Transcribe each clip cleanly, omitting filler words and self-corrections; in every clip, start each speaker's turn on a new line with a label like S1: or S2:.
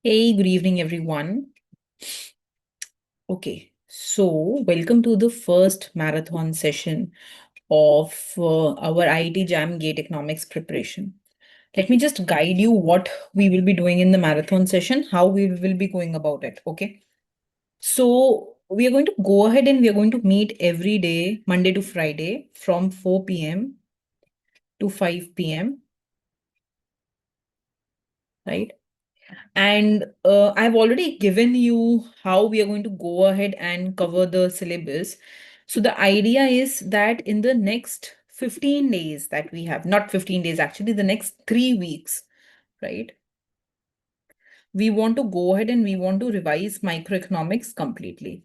S1: Hey, good evening, everyone. Okay, so welcome to the first marathon session of our IIT JAM Gate Economics preparation. Let me just guide you what we will be doing in the marathon session, how we will be going about it. Okay, so we are going to go ahead and we are going to meet every day, Monday to Friday, from 4 p.m. to 5 p.m. Right? And I've already given you how we are going to go ahead and cover the syllabus. So the idea is that in the next 15 days that we have, not 15 days, actually, the next 3 weeks, right? We want to go ahead and we want to revise microeconomics completely.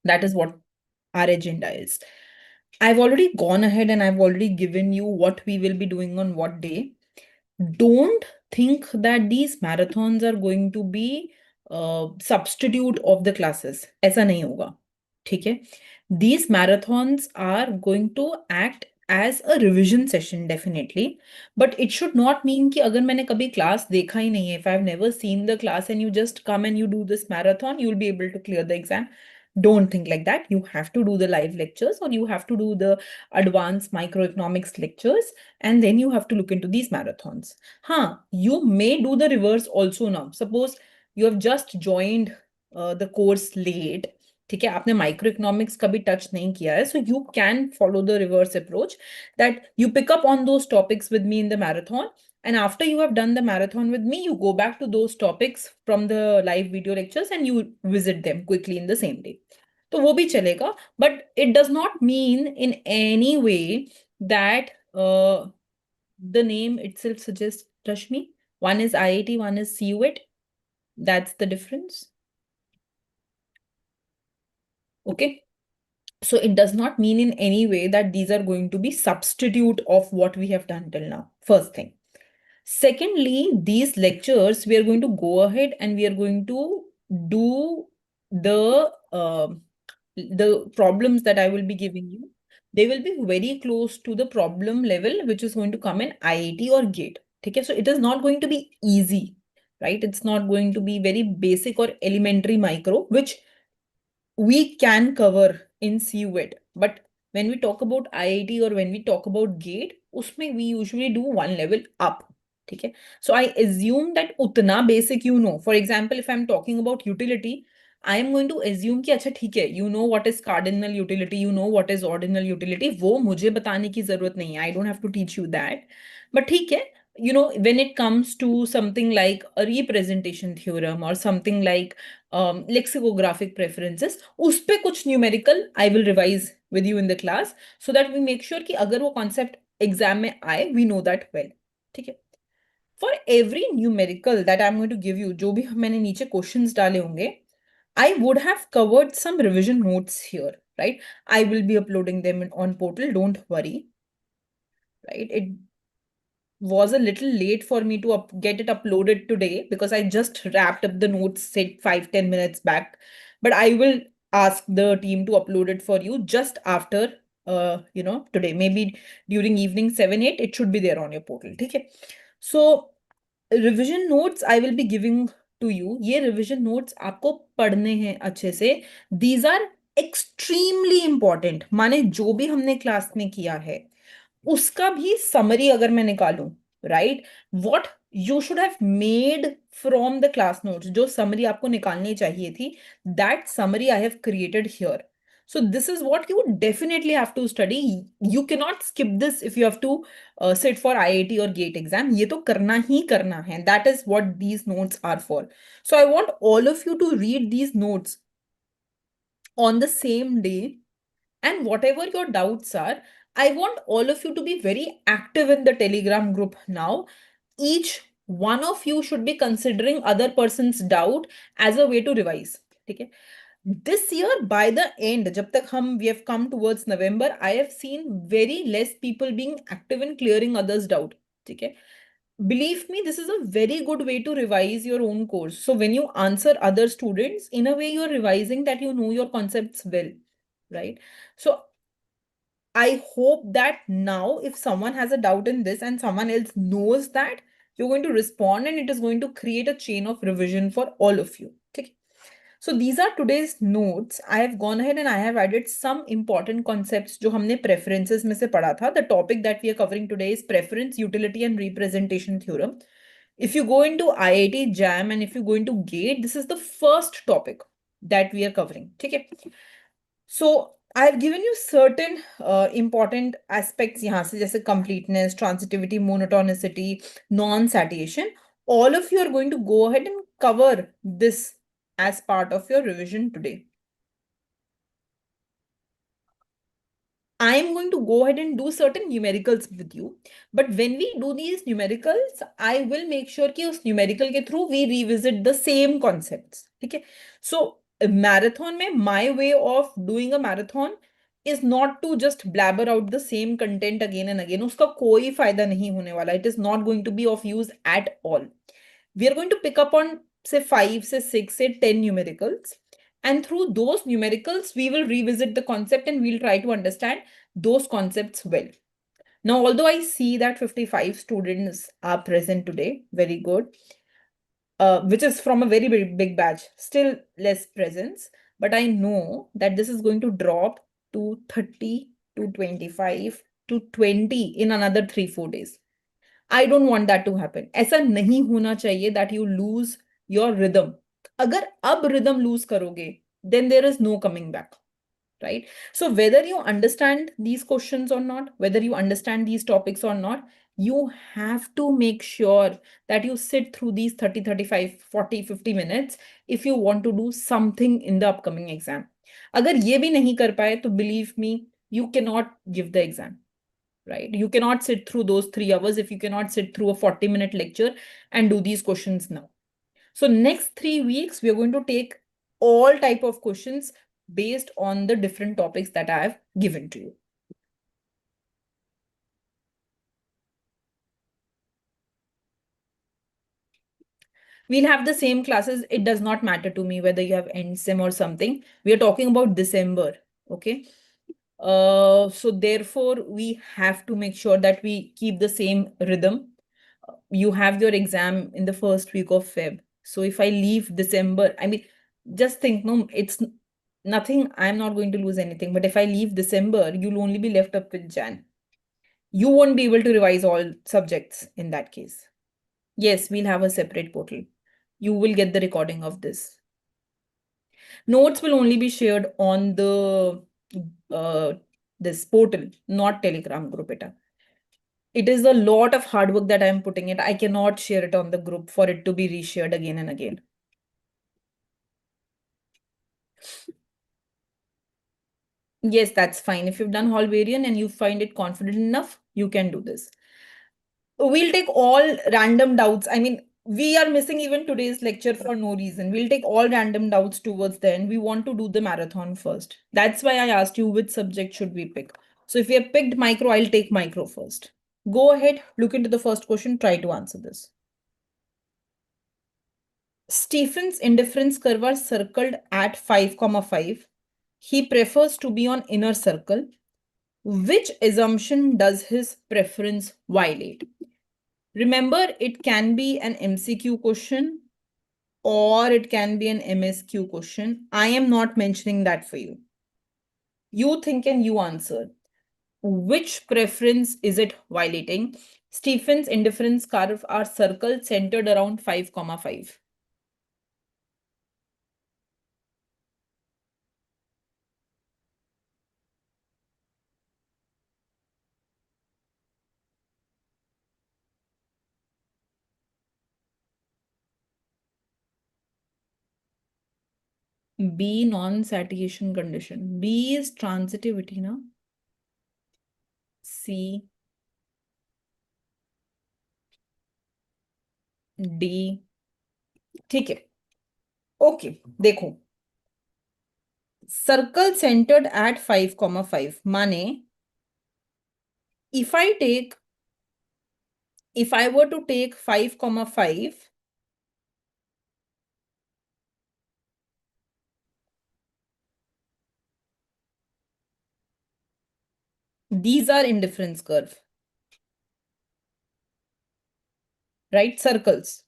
S1: That is what our agenda is. I've already gone ahead and I've already given you what we will be doing on what day. Don't think that these marathons are going to be substitute of the classes. ऐसा नहीं होगा. ठीक है? These marathons are going to act as a revision session definitely, but it should not mean कि अगर मैंने कभी class देखा ही नहीं है, if I've never seen the class and you just come and you do this marathon, you'll be able to clear the exam. Don't think like that. You have to do the live lectures or you have to do the advanced microeconomics lectures, and then you have to look into these marathons. You may do the reverse also now. Suppose you have just joined the course late. ठीक है, आपने micro economics कभी touch नहीं किया है, so you can follow the reverse approach that you pick up on those topics with me in the marathon, and after you have done the marathon with me, you go back to those topics from the live video lectures and you visit them quickly in the same day. तो वो भी चलेगा, but it does not mean in any way that the name itself suggests, Rashmi, one is IIT, one is CUET. That's the difference. Okay. So it does not mean in any way that these are going to be substitute of what we have done till now. First thing. Secondly, these lectures, we are going to go ahead and we are going to do the problems that I will be giving you. They will be very close to the problem level, which is going to come in IIT or GATE. Okay, so it is not going to be easy, right? It's not going to be very basic or elementary micro, which we can cover in CUET. But when we talk about IIT or when we talk about GATE, usme we usually do one level up. Okay? So I assume that utna basic you know. For example, if I'm talking about utility, I am going to assume कि अच्छा ठीक है, you know what is cardinal utility, you know what is ordinal utility. वो मुझे बताने की जरूरत नहीं है. I don't have to teach you that. But ठीक है, you know, when it comes to something like a representation theorem or something like lexicographic preferences, उस पे कुछ numerical I will revise with you in the class so that we make sure कि अगर वो concept exam में आए, we know that well. ठीक है? For every numerical that I'm going to give you, जो भी मैंने नीचे questions डाले होंगे, I would have covered some revision notes here, right? I will be uploading them on portal, don't worry, right? It was a little late for me to get it uploaded today because I just wrapped up the notes, say 5-10 minutes back. But I will ask the team to upload it for you just after, today. Maybe during evening 7-8, it should be there on your portal. Okay. So revision notes I will be giving to you. ये revision notes आपको पढ़ने हैं अच्छे से. These are extremely important. माने जो भी हमने क्लास में किया है उसका भी समरी अगर मैं निकालूं, right, what you should have made from the class notes, जो समरी आपको निकालनी चाहिए थी, that summary I have created here. So this is what you would definitely have to study. You cannot skip this if you have to sit for IIT or GATE exam. ये तो करना ही करना है. That is what these notes are for. So I want all of you to read these notes on the same day, and whatever your doubts are, I want all of you to be very active in the Telegram group now. Each one of you should be considering other person's doubt as a way to revise. Okay? This year, by the end, jab tak we have come towards November, I have seen very less people being active in clearing others' doubt. Okay? Believe me, this is a very good way to revise your own course. So when you answer other students, in a way you're revising that you know your concepts well, right? So I hope that now if someone has a doubt in this and someone else knows that, You're going to respond and it is going to create a chain of revision for all of you. Okay. So these are today's notes. I have gone ahead and I have added some important concepts जो हमने preferences में से पढ़ा था. The topic that we are covering today is preference, utility and representation theorem. If you go into IIT JAM and if you go into GATE, this is the first topic that we are covering. Okay. So I have given you certain important aspects यहाँ से जैसे completeness, transitivity, monotonicity, non-satiation. All of you are going to go ahead and cover this as part of your revision today. I am going to go ahead and do certain numericals with you. But when we do these numericals, I will make sure कि उस numerical के through we revisit the same concepts. ठीक है? So a marathon में my way of doing a marathon is not to just blabber out the same content again and again. उसका कोई फायदा नहीं होने वाला. It is not going to be of use at all. We are going to pick up on say 5, say 6, say 10 numericals. And through those numericals, we will revisit the concept and we'll try to understand those concepts well. Now, although I see that 55 students are present today, very good, which is from a very, very big batch, still less presence. But I know that this is going to drop to 30 to 25 to 20 in another 3-4 days. I don't want that to happen. ऐसा नहीं होना चाहिए that you lose your rhythm. अगर अब rhythm lose करोगे, then there is no coming back, right? So whether you understand these questions or not, whether you understand these topics or not, you have to make sure that you sit through these 30, 35, 40, 50 minutes if you want to do something in the upcoming exam. अगर ये भी नहीं कर पाए, तो believe me, you cannot give the exam. Right? You cannot sit through those 3 hours if you cannot sit through a 40-minute lecture and do these questions now. So next 3 weeks, we are going to take all type of questions based on the different topics that I have given to you. We'll have the same classes. It does not matter to me whether you have end sem or something. We are talking about December. Okay. So therefore, we have to make sure that we keep the same rhythm. You have your exam in the first week of Feb. So if I leave December, I mean, just think, no, it's nothing. I'm not going to lose anything. But if I leave December, you'll only be left up with Jan. You won't be able to revise all subjects in that case. Yes, we'll have a separate portal. You will get the recording of this. Notes will only be shared on the this portal, not Telegram group. It is a lot of hard work that I'm putting it. I cannot share it on the group for it to be reshared again and again. Yes, that's fine. If you've done whole variant and you find it confident enough, you can do this. We'll take all random doubts. I mean, we are missing even today's lecture for no reason. We'll take all random doubts towards the end. We want to do the marathon first. That's why I asked you which subject should we pick. So if you have picked micro, I'll take micro first. Go ahead, look into the first question, try to answer this. Stephen's indifference curve are circled at 5,5. He prefers to be on inner circle. Which assumption does his preference violate? Remember, it can be an MCQ question or it can be an MSQ question. I am not mentioning that for you. You think and you answer. Which preference is it violating? Stephen's indifference curve are circled centered around 5,5. B non-satiation condition. B is transitivity, na? C, D. ठीक है. Okay, देखो. Circle centered at 5,5. माने, if I were to take 5,5, these are indifference curve. right? Circles.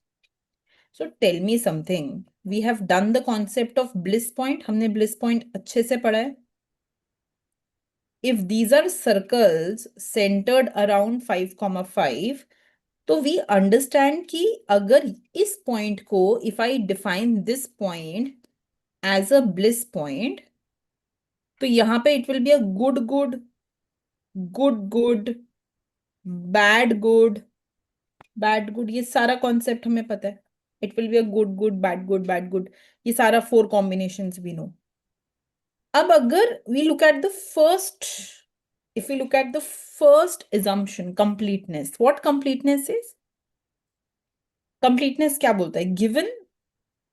S1: So tell me something. We have done the concept of bliss point. हमने bliss point अच्छे से पढ़ा है. If these are circles centered around 5,5, तो we understand कि अगर इस point को, if I define this point as a bliss point, तो यहाँ पे it will be a good, good, good, good, bad, good, bad, good. ये सारा concept हमें पता है. It will be a good, good, bad, good, bad, good. ये सारा 4 combinations we know. अब अगर we look at the first, if we look at the first assumption, completeness. What completeness is? Completeness क्या बोलता है? Given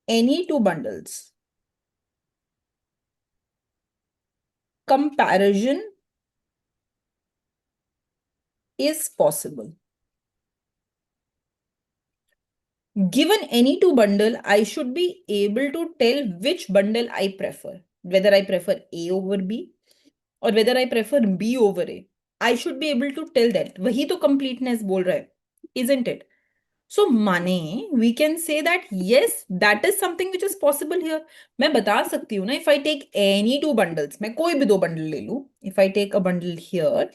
S1: any two bundles, comparison is possible. Given any two bundle, I should be able to tell which bundle I prefer. Whether I prefer A over B or whether I prefer B over A. I should be able to tell that. वही तो completeness बोल रहा है, isn't it? So माने we can say that yes, that is something which is possible here. मैं बता सकती हूँ ना, if I take any two bundles, मैं कोई भी दो bundle ले लूँ. If I take a bundle here,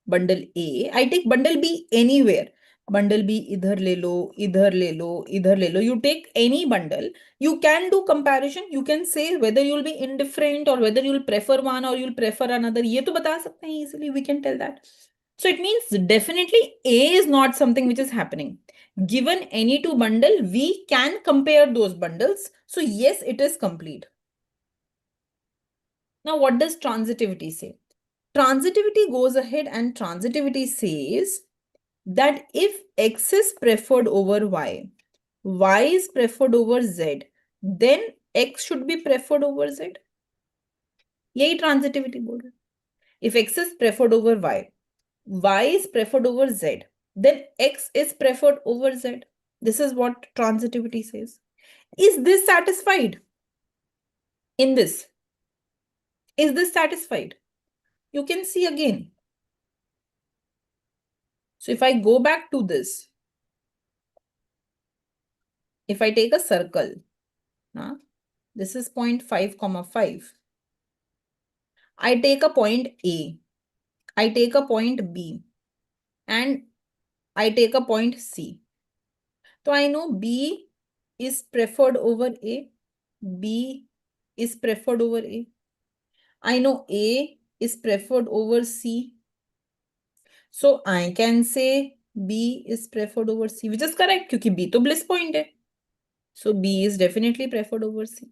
S1: bundle A, I take bundle B anywhere. Bundle B इधर ले लो, इधर ले लो, इधर ले लो. You take any bundle, you can do comparison. You can say whether you'll be indifferent or whether you'll prefer one or you'll prefer another. ये तो बता सकते हैं easily. We can tell that. So it means definitely A is not something which is happening. Given any two bundle, we can compare those bundles. So yes, it is complete. Now, what does transitivity say? Transitivity goes ahead and transitivity says that if X is preferred over Y is preferred over Z, then X should be preferred over Z. यही transitivity बोल रहा है. If X is preferred over Y is preferred over Z, then X is preferred over Z. This is what transitivity says. Is this satisfied? In this, is this satisfied? You can see again. So if I go back to this, if I take a circle, this is point 5, 5. I take a point A, I take a point B, and I take a point C. So I know B is preferred over A, B is preferred over A. I know A is preferred over C. So I can say B is preferred over C, which is correct क्योंकि B तो bliss point है. So B is definitely preferred over C.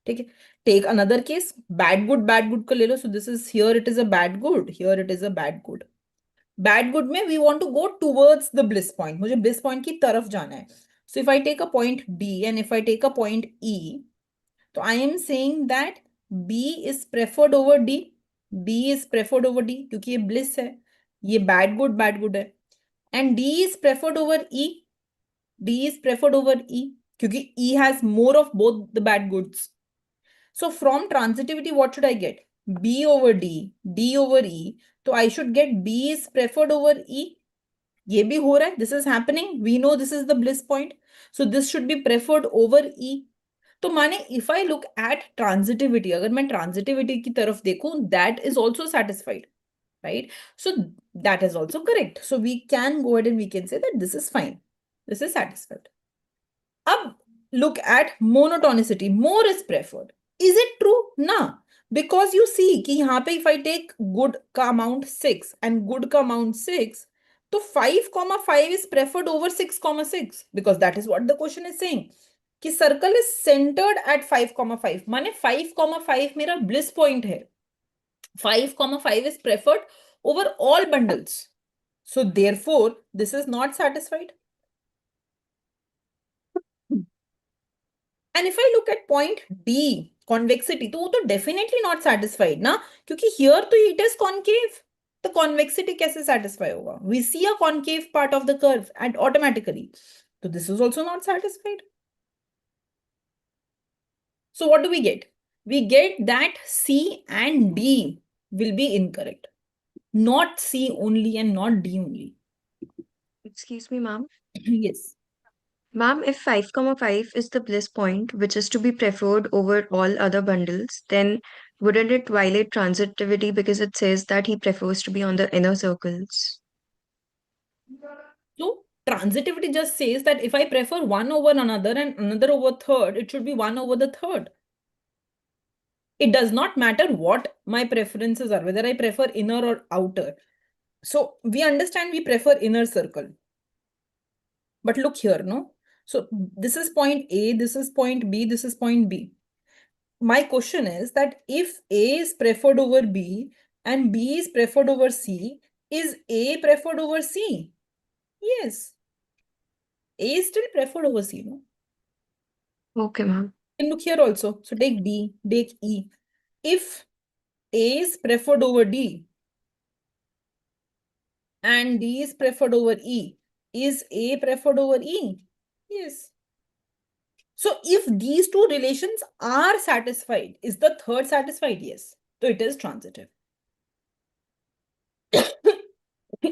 S1: ठीक है. Take another case. Bad good को ले लो. So this is here it is a bad good. Here it is a bad good. Bad good में we want to go towards the bliss point. मुझे bliss point की तरफ जाना है. So if I take a point D and if I take a point E, so I am saying that B is preferred over D. B is preferred over D क्योंकि ये bliss है. ये bad good है. And D is preferred over E. D is preferred over E क्योंकि E has more of both the bad goods. So from transitivity, what should I get? B over D, D over E. So I should get B is preferred over E. ये भी हो रहा है. This is happening. We know this is the bliss point. So this should be preferred over E. तो माने if I look at transitivity, अगर मैं transitivity की तरफ देखूं, that is also satisfied, right? So that is also correct. So we can go ahead and we can say that this is fine. This is satisfied. अब look at monotonicity. More is preferred. Is it true? No. Because you see कि यहाँ पे if I take good का amount 6 and good का amount 6, तो 5, 5 is preferred over 6, 6 because that is what the question is saying. कि circle is centered at 5, 5 माने 5, 5 मेरा bliss point है. 5, 5 is preferred over all bundles. So therefore, this is not satisfied. And if I look at point D, convexity, तो वो तो definitely not satisfied ना, क्योंकि here तो it is concave. तो convexity कैसे satisfy होगा? We see a concave part of the curve and automatically. So this is also not satisfied. So what do we get? We get that C and D will be incorrect. Not C only and not D only.
S2: Excuse me, ma'am.
S1: Yes.
S2: Ma'am, if 5, comma 5 is the bliss point, which is to be preferred over all other bundles, then wouldn't it violate transitivity because it says that he prefers to be on the inner circles?
S1: So transitivity just says that if I prefer one over another and another over third, it should be one over the third. It does not matter what my preferences are, whether I prefer inner or outer. So we understand we prefer inner circle. But look here, no? So this is point A, this is point B, this is point B. My question is that if A is preferred over B and B is preferred over C, is A preferred over C? Yes. A is still preferred over C, no?
S2: Okay, ma'am.
S1: And look here also. So take D, take E. If A is preferred over D and D is preferred over E, is A preferred over E? Yes. So if these two relations are satisfied, is the third satisfied? Yes. So it is transitive.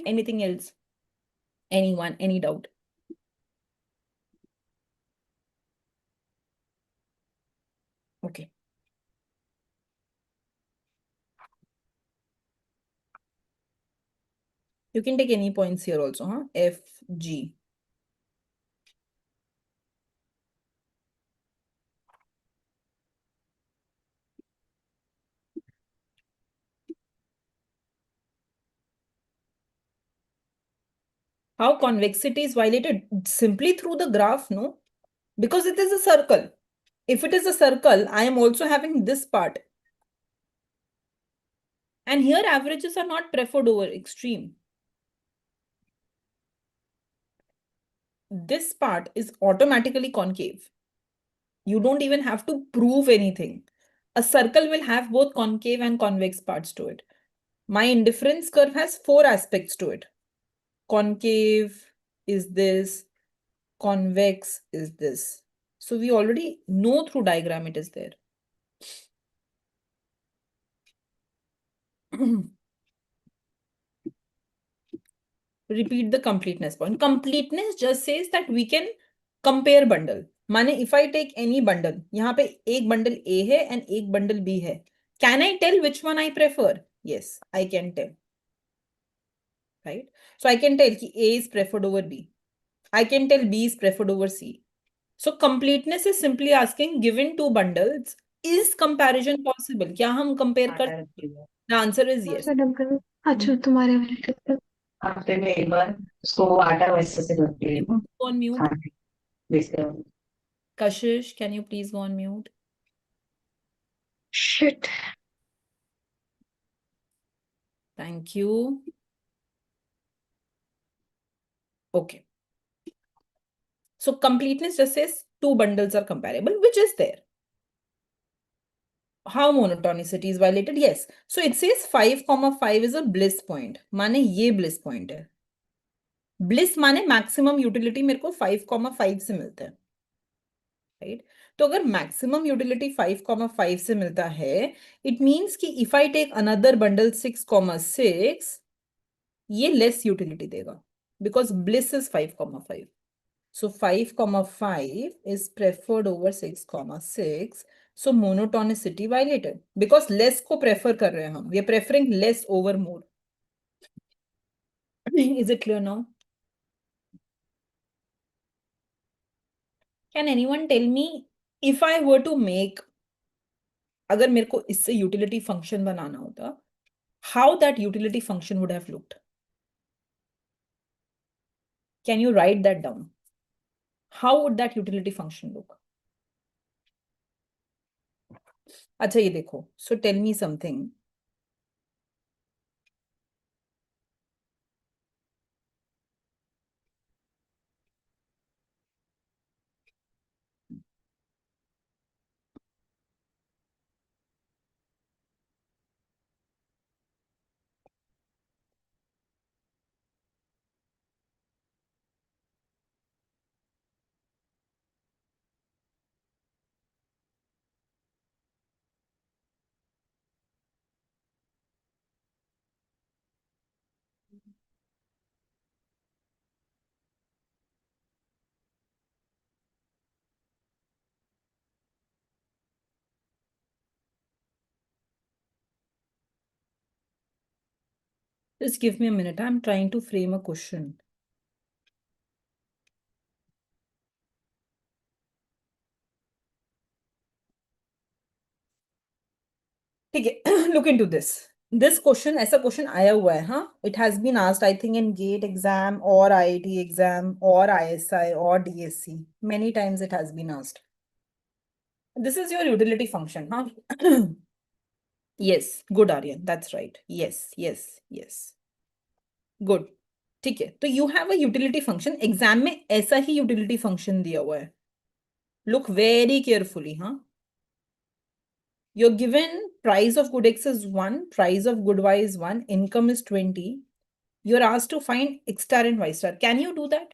S1: Anything else? Anyone? Any doubt? Okay. You can take any points here also, huh? F, G. How convexity is violated? Simply through the graph, no? Because it is a circle. If it is a circle, I am also having this part. And here averages are not preferred over extreme. This part is automatically concave. You don't even have to prove anything. A circle will have both concave and convex parts to it. My indifference curve has 4 aspects to it. Concave is this, convex is this. So we already know through diagram it is there. Repeat the completeness point. Completeness just says that we can compare bundle. माने if I take any bundle, यहाँ पे एक bundle A है and एक bundle B है. Can I tell which one I prefer? Yes, I can tell. Right? So I can tell कि A is preferred over B. I can tell B is preferred over C. So completeness is simply asking given two bundles, is comparison possible? क्या हम compare कर सकते हैं? The answer is yes.
S2: अच्छा तुम्हारे वाले पे
S3: हफ्ते में एक बार उसको आटा वैसे से करती है
S1: Go on mute.
S3: हाँ वैसे
S1: Kashish, can you please go on mute?
S2: Shit.
S1: Thank you. Okay. So completeness just says two bundles are comparable, which is there. How monotonicity is violated? Yes. So it says 5, 5 is a bliss point. माने ये bliss point है. Bliss माने maximum utility मेरे को 5, 5 से मिलता है. Right? तो अगर maximum utility 5, 5 से मिलता है, it means कि if I take another bundle 6, 6, ये less utility देगा. Because bliss is 5, 5. So 5, 5 is preferred over 6, 6. So monotonicity violated. Because less को prefer कर रहे हैं हम. We are preferring less over more. Is it clear now? Can anyone tell me if I were to make, अगर मेरे को इससे utility function बनाना होता, how that utility function would have looked? Can you write that down? How would that utility function look? अच्छा ये देखो. So tell me something. Just give me a minute. I'm trying to frame a question. ठीक है, look into this. This question, ऐसा question आया हुआ है, हाँ. It has been asked, I think, in GATE exam or IIT exam or ISI or DSC. Many times it has been asked. This is your utility function, huh? Yes, good Aryan, that's right. Yes, yes, yes. Good. ठीक है, तो you have a utility function. Exam में ऐसा ही utility function दिया हुआ है. Look very carefully, huh? You're given price of good X is 1, price of good Y is 1, income is 20. You're asked to find X star and Y star. Can you do that?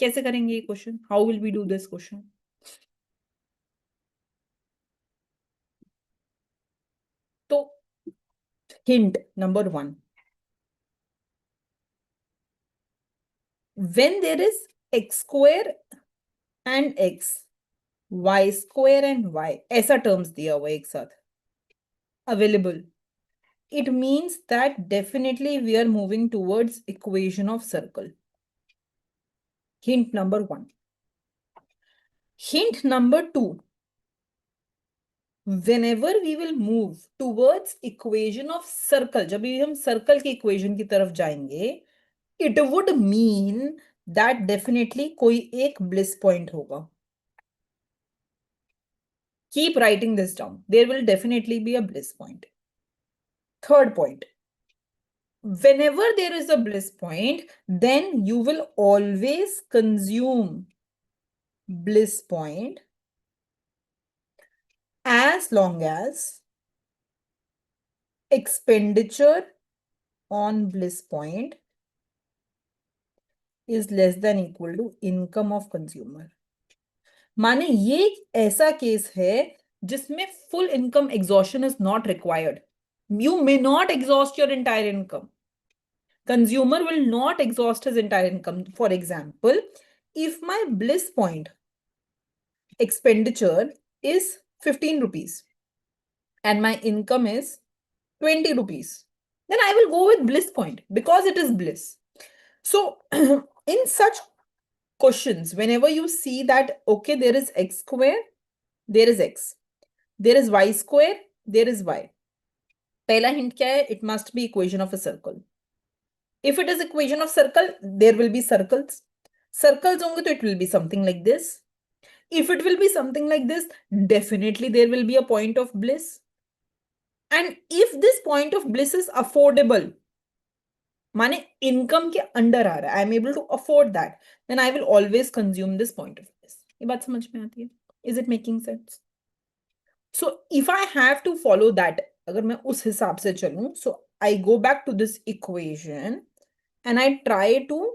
S1: कैसे करेंगे ये question? How will we do this question? तो hint number 1. When there is X square and X, Y square and Y, ऐसा terms दिया हुआ है एक साथ available, it means that definitely we are moving towards equation of circle. Hint number 1. Hint number 2. Whenever we will move towards equation of circle, जब भी हम circle की equation की तरफ जाएंगे, it would mean that definitely कोई एक bliss point होगा. Keep writing this down. There will definitely be a bliss point. Third point. Whenever there is a bliss point, then you will always consume bliss point as long as expenditure on bliss point is less than equal to income of consumer. माने ये एक ऐसा case है जिसमें full income exhaustion is not required. You may not exhaust your entire income. Consumer will not exhaust his entire income. For example, if my bliss point expenditure is 15 rupees and my income is 20 rupees, then I will go with bliss point because it is bliss. So in such questions, whenever you see that, okay, there is X square, there is X, there is Y square, there is Y. पहला hint क्या है? It must be equation of a circle. If it is equation of circle, there will be circles. Circles होंगे तो it will be something like this. If it will be something like this, definitely there will be a point of bliss. And if this point of bliss is affordable, माने income के under आ रहा है, I am able to afford that, then I will always consume this point of bliss. ये बात समझ में आती है? Is it making sense? So if I have to follow that, अगर मैं उस हिसाब से चलूं, so I go back to this equation and I try to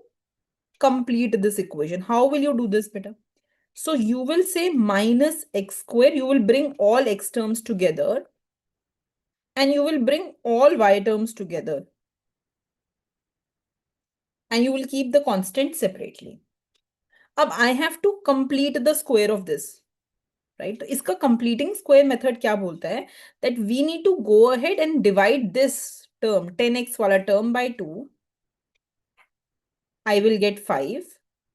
S1: complete this equation. How will you do this, beta? So you will say minus x square, you will bring all x terms together and you will bring all y terms together and you will keep the constant separately. Ab I have to complete the square of this, right? तो इसका completing square method क्या बोलता है? That we need to go ahead and divide this term, 10x वाला term by 2. I will get 5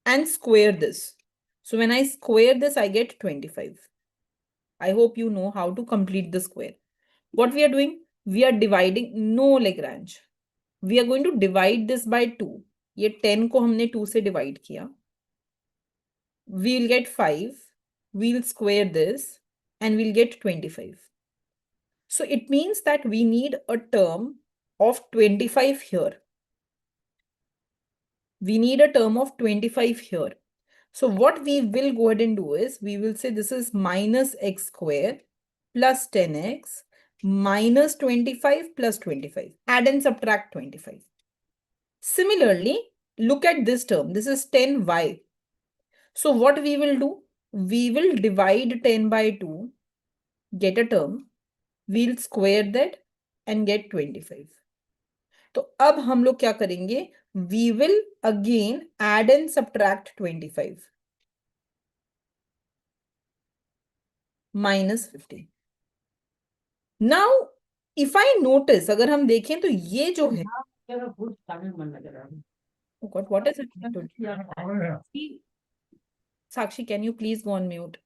S1: and square this. So when I square this, I get 25. I hope you know how to complete the square. What we are doing? We are dividing, no Lagrange. We are going to divide this by 2. ये 10 को हमने 2 से divide किया. We'll get 5. We'll square this and we'll get 25. So it means that we need a term of 25 here. We need a term of 25 here. So what we will go ahead and do is, we will say this is minus x square plus 10x minus 25 plus 25. Add and subtract 25. Similarly, look at this term. This is 10y. So what we will do? We will divide 10 by 2, get a term. We'll square that and get 25. तो अब हम लोग क्या करेंगे? We will again add and subtract 25. minus 50. Now, if I notice, अगर हम देखें तो ये जो है Oh God, what is it? Sakshi, can you please go on mute?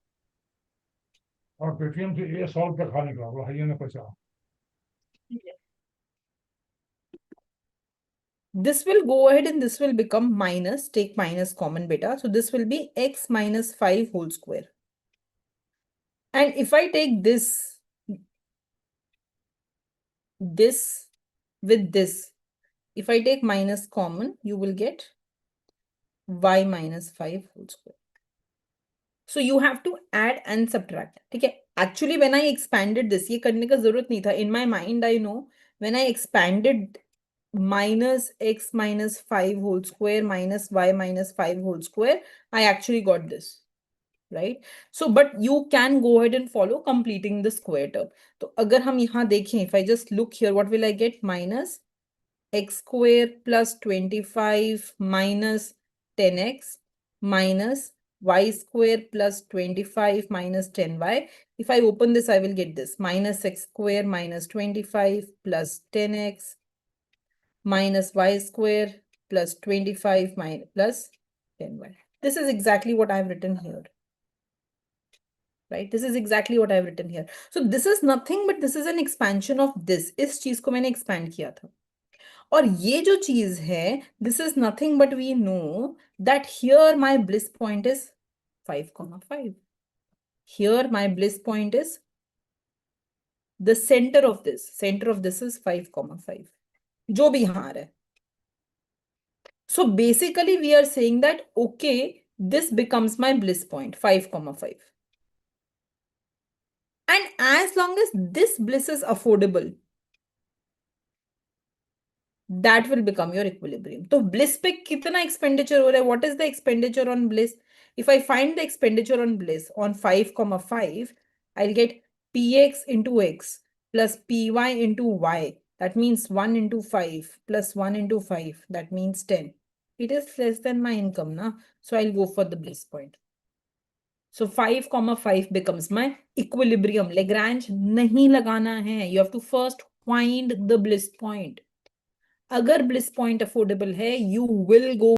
S4: और पेटीएम से ये सॉल्व कर खाने का वो है ना पैसा
S1: This will go ahead and this will become minus, take minus common beta. So this will be x minus 5 whole square. And if I take this with this, if I take minus common, you will get y minus 5 whole square. So you have to add and subtract. Okay. Actually, when I expanded this, ये करने का जरूरत नहीं था. In my mind, I know when I expanded minus x minus 5 whole square minus y minus 5 whole square, I actually got this. Right? So, but you can go ahead and follow completing the square term. So, अगर हम यहाँ देखें, if I just look here, what will I get? Minus x square plus 25 minus 10x minus y square plus 25 minus 10y. If I open this, I will get this minus x square minus 25 plus 10x minus y square plus 25 plus 10y. This is exactly what I have written here. Right? This is exactly what I have written here. So this is nothing but this is an expansion of this. इस चीज को मैंने expand किया था. और ये जो चीज है, this is nothing but we know that here my bliss point is 5,5. Here my bliss point is the center of this. Center of this is 5,5. जो भी यहाँ आ रहा है. So basically we are saying that, okay, this becomes my bliss point, 5,5. And as long as this bliss is affordable, that will become your equilibrium. So bliss पे कितना expenditure हो रहा है? What is the expenditure on bliss? If I find the expenditure on bliss on 5,5, I'll get px into x plus py into y. That means 1 into 5 plus 1 into 5. That means 10. It is less than my income, na? So I'll go for the bliss point. So 5,5 becomes my equilibrium. Lagrange नहीं लगाना है. You have to first find the bliss point. अगर bliss point affordable है, you will go